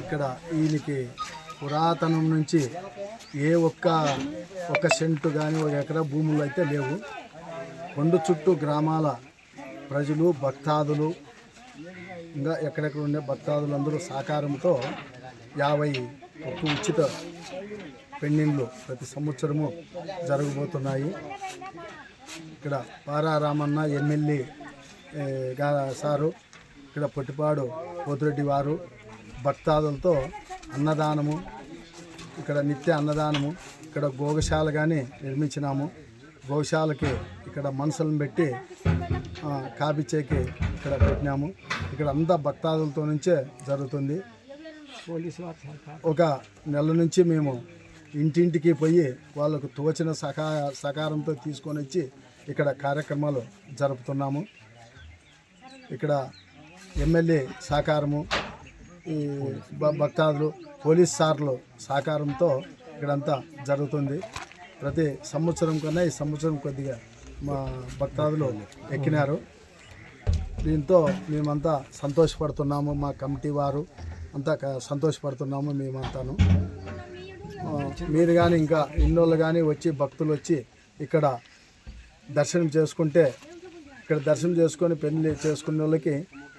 ఇక్కడ ఈయనకి పురాతనం నుంచి ఏ ఒక్క సెంటు కానీ ఒక ఎకరా భూములు అయితే లేవు. కొండ చుట్టూ గ్రామాల ప్రజలు భక్తాదులు ఇంకా ఎక్కడెక్కడ ఉండే భక్తాదులందరూ సహకారంతో 51 ఉచిత పెండింగ్లు ప్రతి సంవత్సరము జరగబోతున్నాయి. ఇక్కడ పారారామన్న ఎమ్మెల్యే సారు, ఇక్కడ పొట్టిపాడు పోతిరెడ్డి వారు భక్తాదులతో అన్నదానము, ఇక్కడ నిత్య అన్నదానము, ఇక్కడ గోగశాల కానీ నిర్మించినాము. గోశాలకి ఇక్కడ మనసులను పెట్టి కాపిచ్చేకి ఇక్కడ పెట్టినాము. ఇక్కడ అంతా భక్తాదులతో నుంచే జరుగుతుంది. ఒక నెల నుంచి మేము ఇంటింటికి పోయి వాళ్ళకు తోచిన సహకారంతో తీసుకొని వచ్చి ఇక్కడ కార్యక్రమాలు జరుపుతున్నాము. ఇక్కడ ఎమ్మెల్యే సహకారము, ఈ భక్తాదులు, పోలీస్ సార్లు సహకారంతో ఇక్కడంతా జరుగుతుంది. ప్రతి సంవత్సరం కన్నా ఈ సంవత్సరం కొద్దిగా మా భక్తాదులు ఎక్కినారు. దీంతో మేమంతా సంతోషపడుతున్నాము. మా కమిటీ వారు అంతా సంతోషపడుతున్నాము. మేమంతాను మీరు కానీ ఇంకా ఇన్నోళ్ళు కానీ వచ్చి భక్తులు వచ్చి ఇక్కడ దర్శనం చేసుకుంటే, ఇక్కడ దర్శనం చేసుకొని పెళ్లి చేసుకునే వాళ్ళకి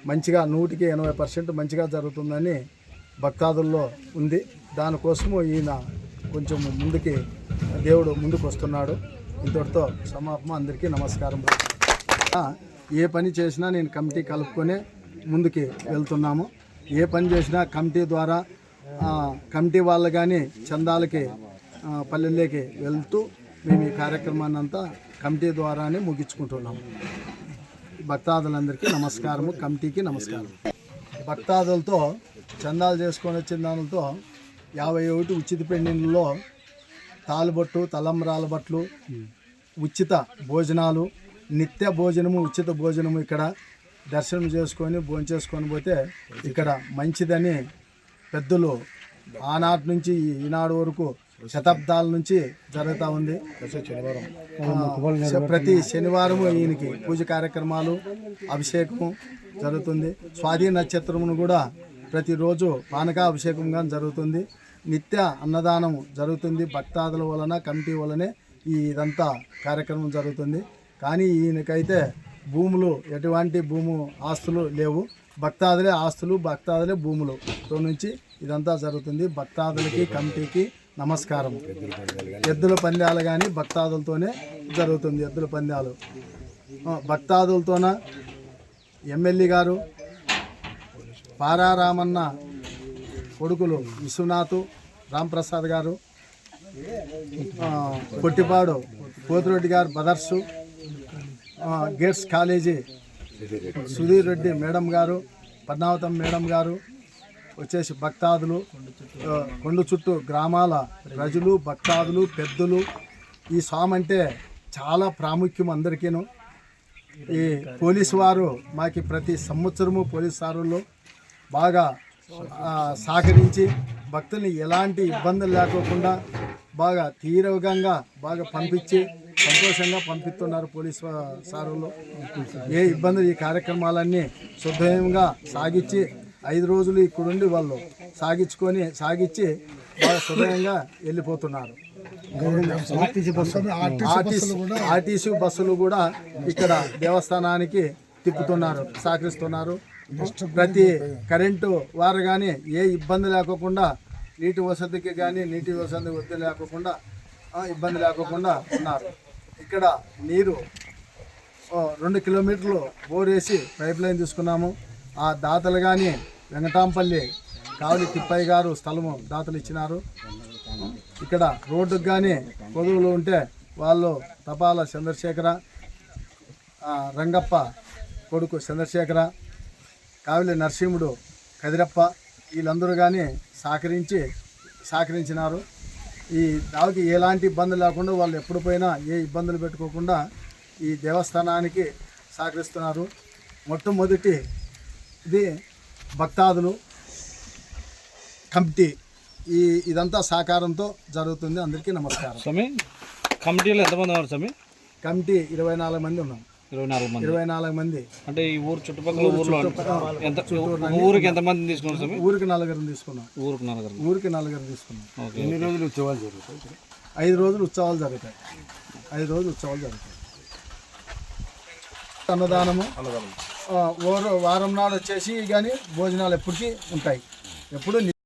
మంచిగా 100% మంచిగా జరుగుతుందని భక్తాదుల్లో ఉంది. దానికోసము ఈయన కొంచెం దేవుడు ముందుకు వస్తున్నాడు. ఇంతటితో సమాపం. అందరికీ నమస్కారం. ఏ పని చేసినా నేను కమిటీ కలుపుకొని ముందుకి వెళ్తున్నాము. ఏ పని చేసినా కమిటీ ద్వారా కమిటీ వాళ్ళు కానీ చందాలకి పల్లెల్లోకి వెళ్తూ మేము ఈ కార్యక్రమాన్ని అంతా కమిటీ ద్వారానే ముగించుకుంటున్నాము. భక్తాదులందరికీ నమస్కారము, కమిటీకి నమస్కారం. భక్తాదులతో చందాలు చేసుకొని వచ్చిన దానితో 51 ఉచిత పెండింగ్లలో తాలుబొట్టు, తలంబ్రాల బట్లు, ఉచిత భోజనాలు, నిత్య భోజనము, ఉచిత భోజనము ఇక్కడ దర్శనం చేసుకొని భోంచేసుకొని పోతే ఇక్కడ మంచిదని పెద్దలు ఆనాటి నుంచి ఈనాడు వరకు శతాబ్దాల నుంచి జరుగుతూ ఉంది. ప్రతి శనివారం ఈయనకి పూజ కార్యక్రమాలు, అభిషేకము జరుగుతుంది. స్వాతి నక్షత్రమును కూడా ప్రతిరోజు పానకాభిషేకంగా జరుగుతుంది. నిత్య అన్నదానం జరుగుతుంది. భక్తాదుల వలన, కమిటీ వలనే ఇదంతా కార్యక్రమం జరుగుతుంది. కానీ ఈయనకైతే భూములు, ఎటువంటి ఆస్తులు లేవు. భక్తాదులే ఆస్తులు, భక్తాదులే భూములతో నుంచి ఇదంతా జరుగుతుంది. భక్తాదులకి, కమిటీకి నమస్కారం. ఎద్దుల పందాలు కానీ భక్తాదులతోనే జరుగుతుంది. ఎద్దుల పందాలు భక్తాదులతోన ఎమ్మెల్యే గారు, పారారామన్న కొడుకులు విశ్వనాథ్, రాంప్రసాద్ గారు, పొట్టిపాడు పోతిరెడ్డి గారు brothers, Gates college Sudheer Reddy madam గారు, పద్మావతం మేడం గారు వచ్చేసి భక్తాదులు, కొండ చుట్టూ గ్రామాల ప్రజలు, భక్తాదులు, పెద్దలు. ఈ స్వామి అంటే చాలా ప్రాముఖ్యం అందరికీను. ఈ పోలీసు వారు మాకు ప్రతి సంవత్సరము పోలీసు సారులు బాగా సహకరించి భక్తుల్ని ఎలాంటి ఇబ్బందులు లేకోకుండా బాగా తీవ్రంగా బాగా పంపించి సంతోషంగా పంపిస్తున్నారు పోలీసు సారులు. ఏ ఇబ్బందులు, ఈ కార్యక్రమాలన్నీ శుద్ధంగా సాగించి 5 రోజులు ఇక్కడుండి వాళ్ళు సాగించి బాగా శుద్ధంగా వెళ్ళిపోతున్నారు. ఆర్టీసీ బస్సులు కూడా ఇక్కడ దేవస్థానానికి తిప్పుతున్నారు, సహకరిస్తున్నారు. ప్రతి కరెంటు వారు కానీ ఏ ఇబ్బంది లేకోకుండా, నీటి వసతికి కానీ నీటి వసతి ఒత్తిడి లేకోకుండా, ఇబ్బంది లేకోకుండా ఉన్నారు. ఇక్కడ నీరు 2 కిలోమీటర్లు బోర్ వేసి పైప్ లైన్ తీసుకున్నాము. ఆ దాతలు కానీ వెంకటాంపల్లి కావలి తిప్పయ్య గారు స్థలము దాతలు ఇచ్చినారు. ఇక్కడ రోడ్డుకు కానీ పొదువులు ఉంటే వాళ్ళు తపాల చంద్రశేఖర, రంగప్ప కొడుకు చంద్రశేఖర, కావిలి నరసింహుడు, కదిరప్ప వీళ్ళందరూ కానీ సహకరించినారు. ఈ దానికి ఎలాంటి ఇబ్బంది లేకుండా వాళ్ళు ఎప్పుడు పోయినా ఏ ఇబ్బందులు పెట్టుకోకుండా ఈ దేవస్థానానికి సహకరిస్తున్నారు. మొట్టమొదటి ఇది భక్తాదులు, కమిటీ ఇదంతా సహకారంతో జరుగుతుంది. అందరికీ నమస్కారం. స్వామి, కమిటీలో ఎంతమంది ఉన్నారు స్వామి? కమిటీ 24 మంది ఉన్నాం. 24 మంది. అంటే ఈ ఊరు చుట్టుపక్కల ఊర్లో ఎంత ఊరికి ఎంతమంది తీసుకున్నారు స్వామి? ఊరికి 4 తీసుకున్నాం. ఊరికి 4 తీసుకున్నాం. ఎన్ని రోజులు ఉత్సవాలు జరుగుతాయి? 5 రోజులు ఉత్సవాలు జరుగుతాయి. 5 రోజులు ఉత్సవాలు జరుగుతాయి. అన్నదానము వారం నాడు వచ్చేసి కానీ భోజనాలు ఎప్పటికీ ఉంటాయి. ఎప్పుడు